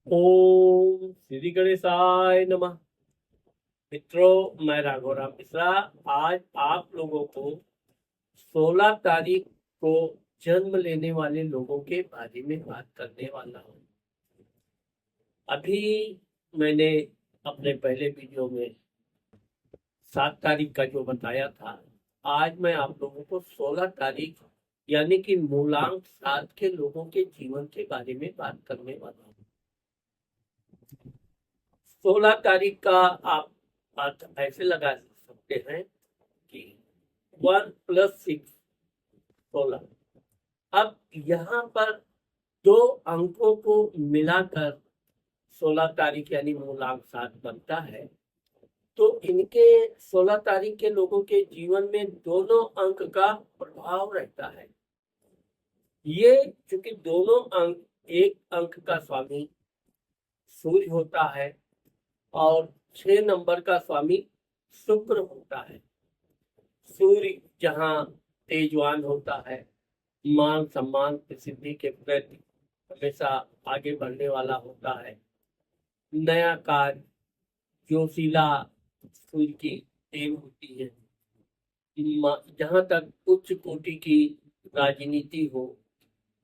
ओम श्री गणेशाय नमः। मित्रों, मैं राघवराम मिश्रा आज आप लोगों को 16 तारीख को जन्म लेने वाले लोगों के बारे में बात करने वाला हूँ। अभी मैंने अपने पहले वीडियो में 7 तारीख का जो बताया था, आज मैं आप लोगों को 16 तारीख यानी कि मूलांक 7 के लोगों के जीवन के बारे में बात करने वाला हूँ। 16 तारीख का आप अर्थ ऐसे लगा सकते हैं कि 1 + 6 16। अब यहाँ पर दो अंकों को मिलाकर 16 तारीख यानी मूलांक 7 बनता है। तो इनके 16 तारीख के लोगों के जीवन में दोनों अंक का प्रभाव रहता है। ये चूंकि दोनों अंक, एक अंक का स्वामी सूर्य होता है और 6 नंबर का स्वामी शुक्र होता है। सूर्य जहाँ तेजवान होता है, मान सम्मान प्रसिद्धि के प्रति हमेशा आगे बढ़ने वाला होता है, नया कार्य जोशीला सूर्य की देन होती है। जहाँ तक उच्च कोटि की राजनीति हो,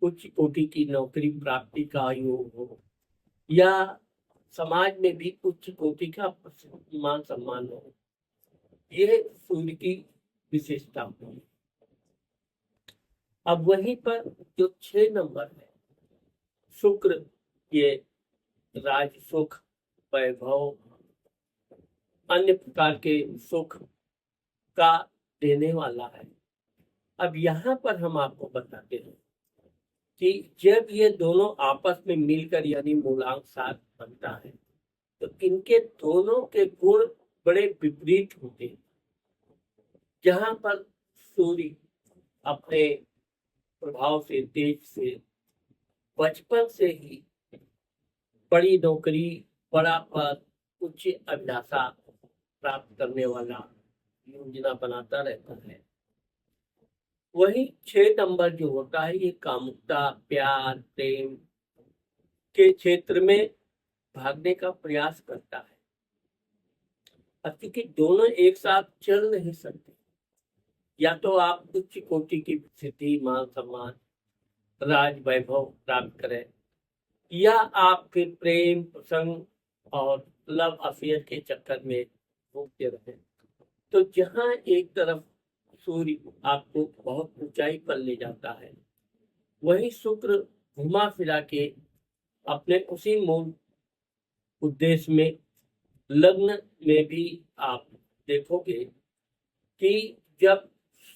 उच्च कोटि की नौकरी प्राप्ति का योग हो, या समाज में भी उच्च कोटि का मान सम्मान हो, यह सूर्य की विशेषता होगी। अब वहीं पर जो 6 नंबर है, शुक्र, ये राज सुख, वैभव, अन्य प्रकार के सुख का देने वाला है। अब यहाँ पर हम आपको बताते हैं कि जब ये दोनों आपस में मिलकर यानी मूलांक 7 बनता है, तो इनके दोनों के गुण बड़े विपरीत होते हैं। जहाँ पर सूर्य अपने प्रभाव से, तेज से, बचपन से ही बड़ी नौकरी, बड़ा पद, उच्च अभिलाषा प्राप्त करने वाला योजना बनाता रहता है। वही 6 नंबर जो होता है, ये कामुकता, प्यार, प्रेम के क्षेत्र में भागने का प्रयास करता है। अब क्योंकि दोनों एक साथ चल नहीं सकते, या तो आप उच्च कोटि की स्थिति, मान सम्मान, राज वैभव प्राप्त करें, या आप फिर प्रेम प्रसंग और लव अफेयर के चक्कर में घूमते रहें। तो जहां एक तरफ सूर्य आपको बहुत ऊंचाई पर ले जाता है, वही शुक्र घुमा फिरा के अपने उसी मूल उद्देश्य में, लग्न में भी आप देखोगे कि जब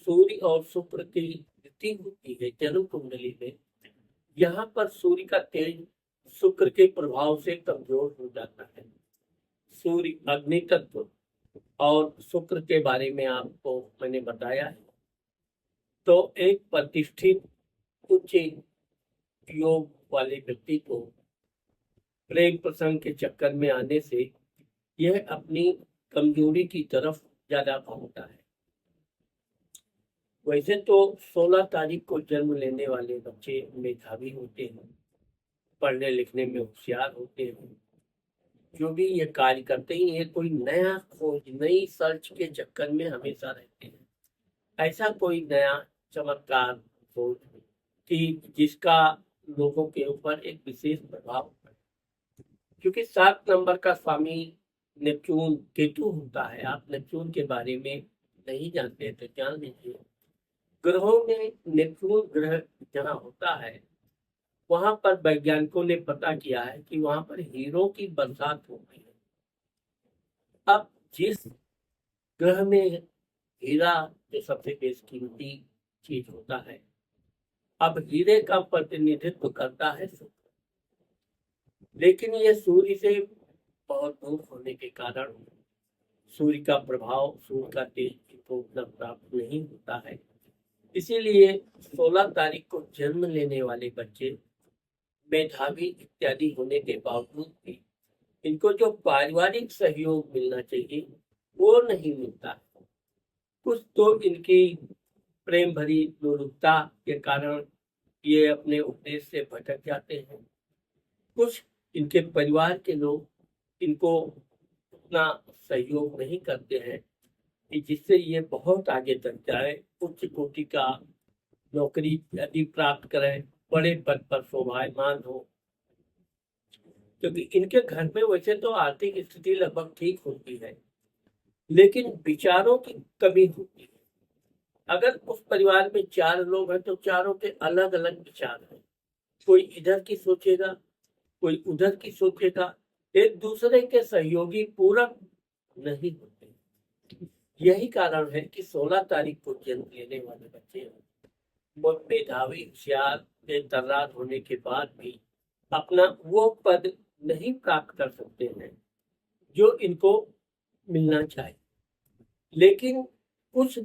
सूर्य और शुक्र की युति होती है जन्म कुंडली में, यहाँ पर सूर्य का तेज शुक्र के प्रभाव से कमजोर हो जाता है। सूर्य अग्नि तत्व और शुक्र के बारे में आपको मैंने बताया है। तो एक प्रतिष्ठित उच्च योग वाले व्यक्ति को प्रेम प्रसंग के चक्कर में आने से यह अपनी कमजोरी की तरफ ज्यादा भागता है। वैसे तो 16 तारीख को जन्म लेने वाले बच्चे मेधावी होते हैं, पढ़ने लिखने में होशियार होते हैं। जो भी ये कार्य करते हैं, ये कोई नया खोज, नई सर्च के चक्कर में हमेशा रहते हैं। ऐसा कोई नया चमत्कार खोज कि जिसका लोगों के ऊपर एक विशेष प्रभाव पड़े। क्योंकि 7 नंबर का स्वामी नेपच्यून केतु होता है। आप नेपच्यून के बारे में नहीं जानते तो जान लीजिए। ग्रहों में नेपच्यून ग्रह जहाँ होता है, वहां पर वैज्ञानिकों ने पता किया है कि वहां पर हीरो की बरसात हो गई है। अब जिस ग्रह में हीरा जो सबसे बेशकीमती चीज होता है, अब हीरे का प्रतिनिधित्व करता है शुक्र। लेकिन ये सूर्य से बहुत दूर होने के कारण सूर्य का प्रभाव, सूर्य का तेज को उतना प्राप्त नहीं होता है। इसीलिए 16 तारीख को जन्म लेने वाले बच्चे मेधावी इत्यादि होने के बावजूद भी इनको जो पारिवारिक सहयोग मिलना चाहिए वो नहीं मिलता। कुछ तो इनकी प्रेम भरी लोलुपता के कारण ये अपने उद्देश्य से भटक जाते हैं। कुछ इनके परिवार के लोग इनको उतना सहयोग नहीं करते हैं कि जिससे ये बहुत आगे तक जाए, उच्च कोटि का नौकरी यदि प्राप्त करें, बड़े पद पर शोभायमान हो। क्योंकि इनके घर में वैसे तो आर्थिक स्थिति लगभग ठीक होती है, लेकिन विचारों की कमी होती है। अगर उस परिवार में 4 लोग हैं तो चारों के अलग अलग विचार हैं। कोई इधर की सोचेगा, कोई उधर की सोचेगा, एक दूसरे के सहयोगी पूरक नहीं होते। यही कारण है कि 16 तारीख को जन्म लेने वाले बच्चे वो मेधावी, होशियार, तर्रार होने के बाद भी अपना वो पद नहीं प्राप्त कर सकते हैं जो इनको मिलना चाहिए। लेकिन कुछ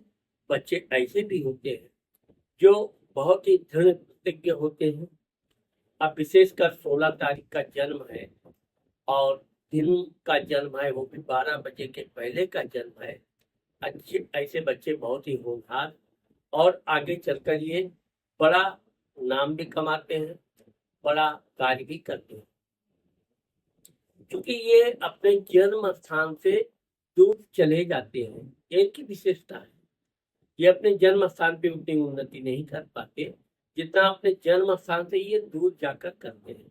बच्चे ऐसे भी होते हैं जो बहुत ही दृढ़ प्रतिज्ञ होते हैं। अब विशेषकर 16 तारीख का जन्म है और दिन का जन्म है, वो भी 12 बजे के पहले का जन्म है। अच्छे ऐसे बच्चे बहुत ही होनहार और आगे चलकर ये बड़ा नाम भी कमाते हैं, बड़ा कार्य भी करते हैं। क्योंकि ये अपने जन्म स्थान से दूर चले जाते हैं, एक ही विशेषता है। ये अपने जन्म स्थान पे उतनी उन्नति नहीं कर पाते जितना अपने जन्म स्थान से ये दूर जाकर करते हैं।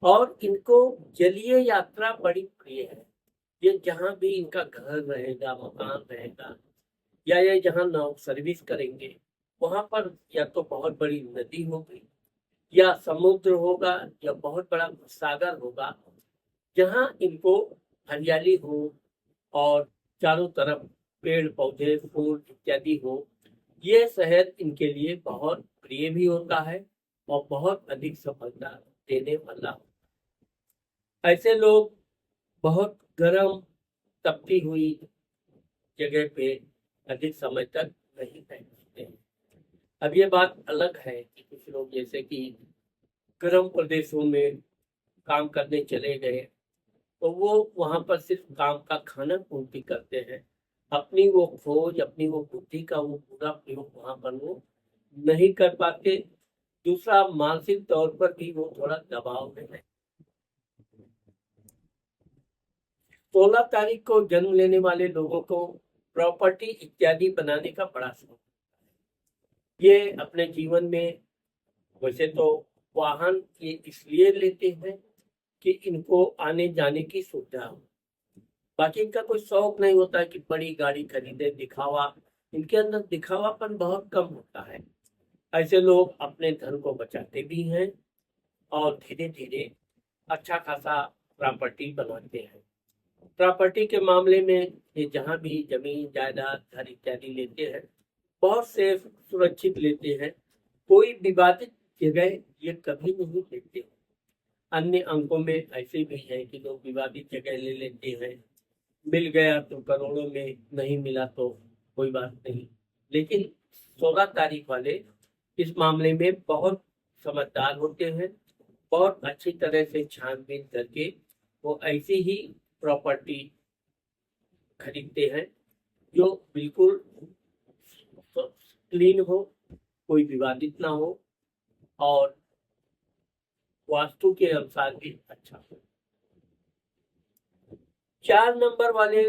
और इनको जलीय यात्रा बड़ी प्रिय है। ये जहाँ भी इनका घर रहेगा, मकान रहेगा, या ये जहाँ नाव सर्विस करेंगे, वहां पर या तो बहुत बड़ी नदी होगी, या समुद्र होगा, या बहुत बड़ा सागर होगा, जहाँ इनको हरियाली हो और चारों तरफ पेड़ पौधे फूल इत्यादि हो। ये शहर इनके लिए बहुत प्रिय भी होता है और बहुत अधिक सफलता देने वाला। ऐसे लोग बहुत गर्म तपती हुई जगह पे अधिक समय तक नहीं रह सकते हैं। अब ये बात अलग है कि कुछ लोग जैसे कि गर्म प्रदेशों में काम करने चले गए तो वो वहां पर सिर्फ काम का खाना पूर्ति करते हैं, अपनी वो खोज, अपनी वो बुद्धि का वो पूरा प्रयोग वहां पर वो नहीं कर पाते। दूसरा, मानसिक तौर पर भी वो थोड़ा दबाव में है। 16 तारीख को जन्म लेने वाले लोगों को प्रॉपर्टी इत्यादि बनाने का बड़ा शौक। ये अपने जीवन में वैसे तो वाहन ये इसलिए लेते हैं कि इनको आने जाने की सुविधा हो। बाकी इनका कोई शौक नहीं होता कि बड़ी गाड़ी खरीदे, दिखावा। इनके अंदर दिखावापन बहुत कम होता है। ऐसे लोग अपने धन को बचाते भी हैं और धीरे धीरे अच्छा खासा प्रॉपर्टी बनाते हैं। प्रॉपर्टी के मामले में ये जहाँ भी जमीन जायदाद घर इत्यादि लेते हैं बहुत सेफ सुरक्षित लेते हैं। कोई विवादित जगह ये कभी नहीं लेते। अन्य अंकों में ऐसे भी है कि लोग विवादित जगह ले लेते हैं, मिल गया तो करोड़ों में, नहीं मिला तो कोई बात नहीं। लेकिन 16 तारीख वाले इस मामले में बहुत समझदार होते हैं, बहुत अच्छी तरह से छानबीन करके वो ऐसी ही प्रॉपर्टी खरीदते हैं जो बिल्कुल क्लीन हो, कोई विवादित ना हो और वास्तु के अनुसार भी अच्छा हो। 4 नंबर वाले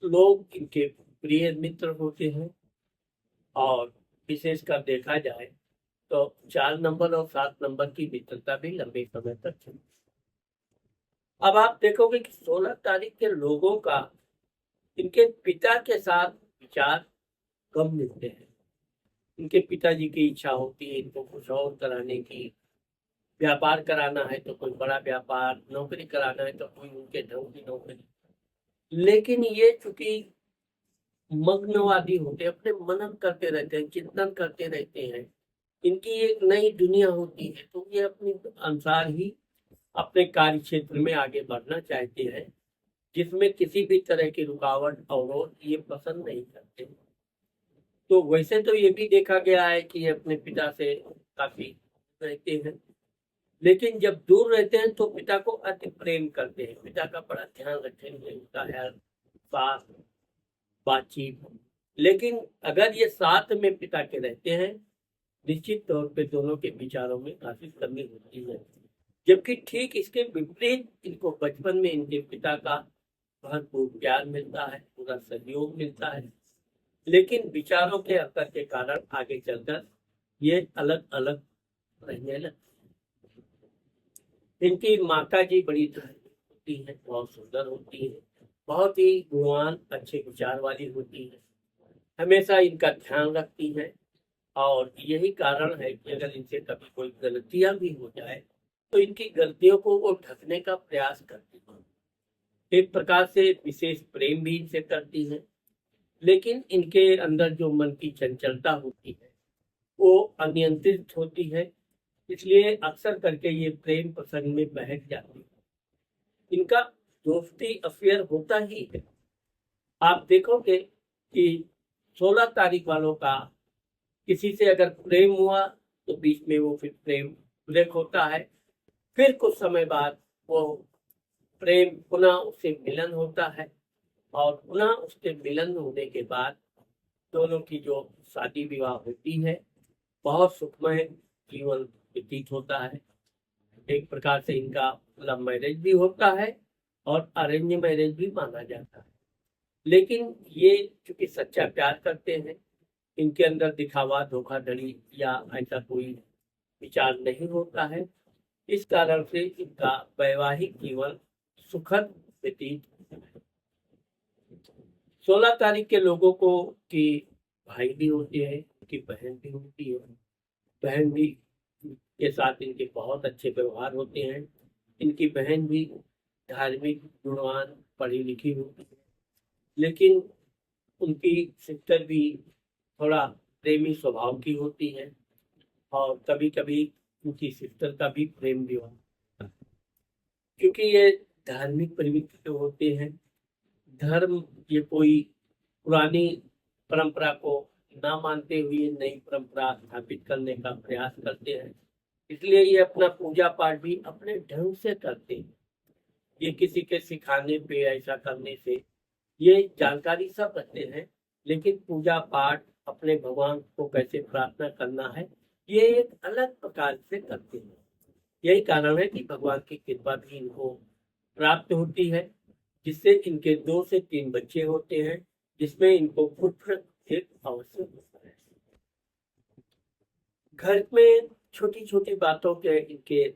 लोग इनके प्रिय मित्र होते हैं और विशेषकर देखा जाए तो 4 नंबर और 7 नंबर की मित्रता भी लंबे समय तक चली। अब आप देखोगे कि 16 तारीख के लोगों का इनके पिता के साथ विचार कम मिलते हैं। इनके पिताजी की इच्छा होती है इनको कुछ और कराने की, व्यापार कराना है तो कोई बड़ा व्यापार, नौकरी कराना है तो कोई उनके ढंग की नौकरी। लेकिन ये चूंकि मग्नवादी होते, अपने मनन करते रहते हैं, चिंतन करते रहते हैं, इनकी एक नई दुनिया होती है, तो ये अपने अनुसार ही अपने कार्य क्षेत्र में आगे बढ़ना चाहते हैं, जिसमें किसी भी तरह की रुकावट अवरोध ये पसंद नहीं करते। तो वैसे तो ये भी देखा गया है कि ये अपने पिता से काफी रहते हैं, लेकिन जब दूर रहते हैं तो पिता को अति प्रेम करते हैं, पिता का बड़ा ध्यान रखेंगे, उनका है साथ बातचीत। लेकिन अगर ये साथ में पिता के रहते हैं, निश्चित तौर पे दोनों के विचारों में काफी कमी होती है। जबकि ठीक इसके विपरीत इनको बचपन में इनके पिता का भरपूर प्यार मिलता है, पूरा सहयोग मिलता है, लेकिन विचारों के अंतर के कारण आगे चलकर ये अलग अलग रहने लगते हैं। इनकी माता जी बड़ी धार्मिक होती है, बहुत सुंदर होती है, बहुत ही गुणवान अच्छे विचार वाली होती है, हमेशा इनका ध्यान रखती है। और यही कारण है कि अगर इनसे कभी कोई गलतियां भी हो जाए तो इनकी गलतियों को वो ढकने का प्रयास करती है। एक प्रकार से विशेष प्रेम भी इनसे करती है, लेकिन इनके अंदर जो मन की चंचलता होती है वो अनियंत्रित होती है, इसलिए अक्सर करके ये प्रेम प्रसंग में बहक जाती है। इनका दोस्ती अफेयर होता ही है। आप देखोगे कि 16 तारीख वालों का किसी से अगर प्रेम हुआ तो बीच में वो फिर प्रेम ब्रेक होता है, फिर कुछ समय बाद वो प्रेम पुनः उससे मिलन होता है, और पुनः उससे मिलन होने के बाद दोनों की जो शादी विवाह होती है, बहुत सुखमय जीवन व्यतीत होता है। एक प्रकार से इनका लव मैरिज भी होता है और अरेंज मैरिज भी माना जाता है, लेकिन ये चूंकि सच्चा प्यार करते हैं, इनके अंदर दिखावा, धोखाधड़ी या ऐसा कोई विचार नहीं होता है, इस कारण से इनका वैवाहिक जीवन सुखद व्यतीत होता है। 16 तारीख के लोगों को की भाई भी होते हैं, उनकी बहन भी होती है, बहन भी के साथ इनके बहुत अच्छे व्यवहार होते हैं। इनकी बहन भी धार्मिक, गुणवान, पढ़ी लिखी होती है, लेकिन उनकी सिस्टर भी थोड़ा प्रेमी स्वभाव की होती है, और कभी कभी उनकी सिस्टर का भी प्रेम भी होता है। क्योंकि ये धार्मिक प्रवृत्ति के होते हैं, धर्म ये कोई पुरानी परंपरा को ना मानते हुए नई परंपरा स्थापित करने का प्रयास करते हैं, इसलिए ये अपना पूजा पाठ भी अपने ढंग से करते हैं। ये किसी के सिखाने पे, ऐसा करने से ये जानकारी सब रखते हैं, लेकिन पूजा पाठ अपने भगवान को कैसे प्रार्थना करना है ये एक अलग प्रकार से करते हैं। यही कारण है कि भगवान की कृपा भी इनको प्राप्त होती है, जिससे इनके 2 से 3 बच्चे होते हैं, जिसमें इनको पुत्र एक अवश्य होता है। घर में छोटी छोटी बातों के इनके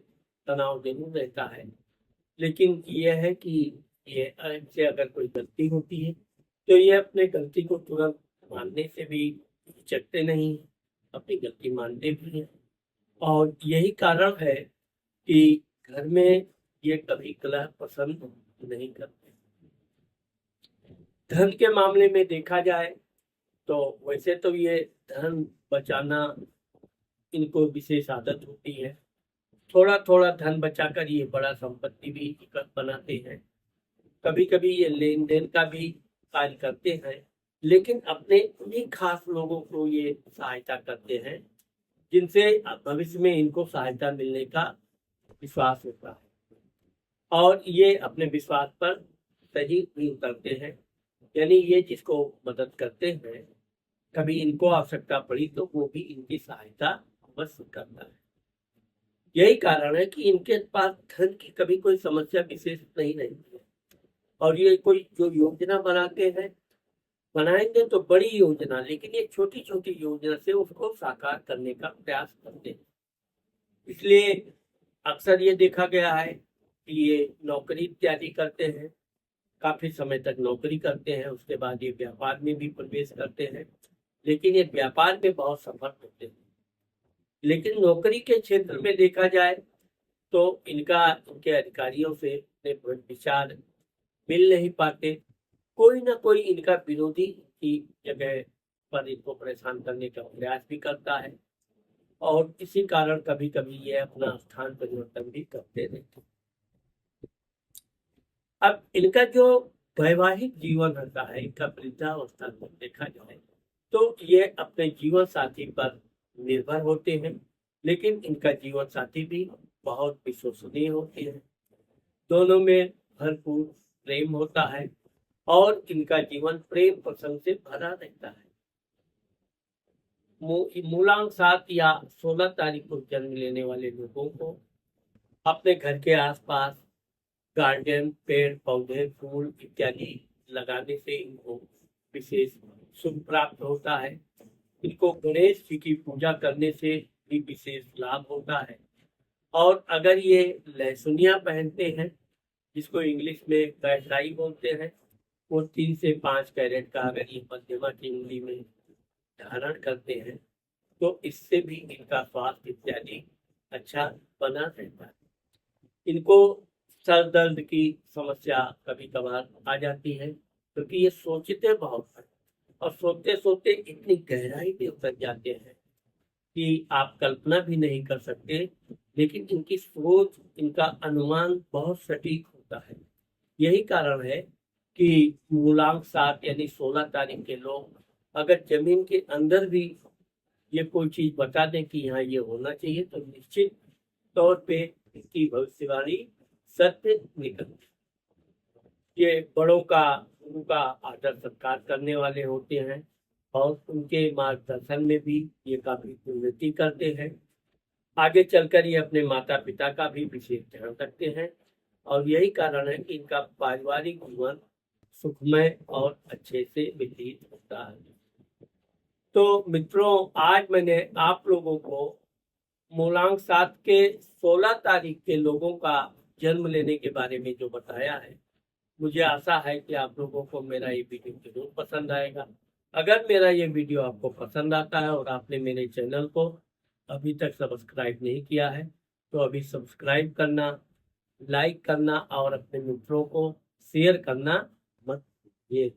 तनाव जरूर रहता है, लेकिन यह है कि ये इनसे अगर कोई गलती होती है तो ये अपने गलती को तुरंत मानने से भी हिचकते नहीं, अपनी गलती मानते भी हैं। और यही कारण है कि घर में ये कभी कलह पसंद नहीं करते। धन के मामले में देखा जाए तो वैसे तो ये धन बचाना इनको विशेष आदत होती है, थोड़ा थोड़ा धन बचाकर ये बड़ा संपत्ति भी बनाते हैं। कभी कभी ये लेन देन का भी कार्य करते हैं, लेकिन अपने उन्हीं खास लोगों को ये सहायता करते हैं जिनसे भविष्य में इनको सहायता मिलने का विश्वास होता है, और ये अपने विश्वास पर सही भी उतरते हैं। यानी ये जिसको मदद करते हैं, कभी इनको आवश्यकता पड़ी तो वो भी इनकी सहायता अवश्य करता है। यही कारण है कि इनके पास धन की कभी कोई समस्या विशेष नहीं रहती है, और ये कोई जो योजना बनाते हैं, बनाएंगे तो बड़ी योजना, लेकिन ये छोटी छोटी योजना से उसको साकार करने का प्रयास करते हैं। इसलिए अक्सर ये देखा गया है कि ये नौकरी इत्यादि करते हैं, काफी समय तक नौकरी करते हैं, उसके बाद ये व्यापार में भी प्रवेश करते हैं, लेकिन ये व्यापार में बहुत सफल होते हैं। लेकिन नौकरी के क्षेत्र में देखा जाए तो इनके अधिकारियों से विचार मिल नहीं पाते, कोई ना कोई इनका विरोधी की जगह पर इनको परेशान करने का प्रयास भी करता है, और इसी कारण कभी कभी ये अपना स्थान परिवर्तन भी करते रहते हैं। अब इनका जो वैवाहिक जीवन रहता है, इनका वृद्धावस्था में देखा जाए तो ये अपने जीवन साथी पर निर्भर होते हैं, लेकिन इनका जीवन साथी भी बहुत विश्वसनीय होते हैं। दोनों में भरपूर प्रेम होता है, और इनका जीवन प्रेम प्रसंग से भरा रहता है। मूलांक 7 या 16 तारीख को जन्म लेने वाले लोगों को अपने घर के आसपास गार्डन, पेड़ पौधे, फूल इत्यादि लगाने से इनको विशेष शुभ प्राप्त होता है। इनको गणेश जी की पूजा करने से भी विशेष लाभ होता है। और अगर ये लहसुनिया पहनते हैं, जिसको इंग्लिश में बैटराई बोलते हैं, वो 3 से 5 कैरेट का अगर ये मध्यमा की उंगली में धारण करते हैं तो इससे भी इनका स्वास्थ्य इत्यादि अच्छा बना रहता है। इनको सर दर्द की समस्या कभी कभार आ जाती है क्योंकि ये सोचते बहुत हैं और सोचते सोचते इतनी गहराई में उतर जाते हैं कि आप कल्पना भी नहीं कर सकते। लेकिन इनकी सोच, इनका अनुमान बहुत सटीक होता है। यही कारण है कि मूलांक 7 यानी 16 तारीख के लोग अगर जमीन के अंदर भी ये कोई चीज बता दें कि यहाँ ये होना चाहिए तो निश्चित तौर पे इसकी भविष्यवाणी सत्य निकलती है। ये बड़ों का, गुरु का आदर सत्कार करने वाले होते हैं और उनके मार्गदर्शन में भी ये काफी उन्नति करते हैं। आगे चलकर ये अपने माता पिता का भी विशेष ध्यान रखते हैं और यही कारण है कि इनका पारिवारिक जीवन सुखमय और अच्छे से व्यतीत होता है। तो मित्रों, आज मैंने आप लोगों को मूलांक 7 के 16 तारीख के लोगों का जन्म लेने के बारे में जो बताया है, मुझे आशा है कि आप लोगों को मेरा ये वीडियो जरूर पसंद आएगा। अगर मेरा ये वीडियो आपको पसंद आता है और आपने मेरे चैनल को अभी तक सब्सक्राइब नहीं किया है तो अभी सब्सक्राइब करना, लाइक करना और अपने मित्रों को शेयर करना मत भूलिए।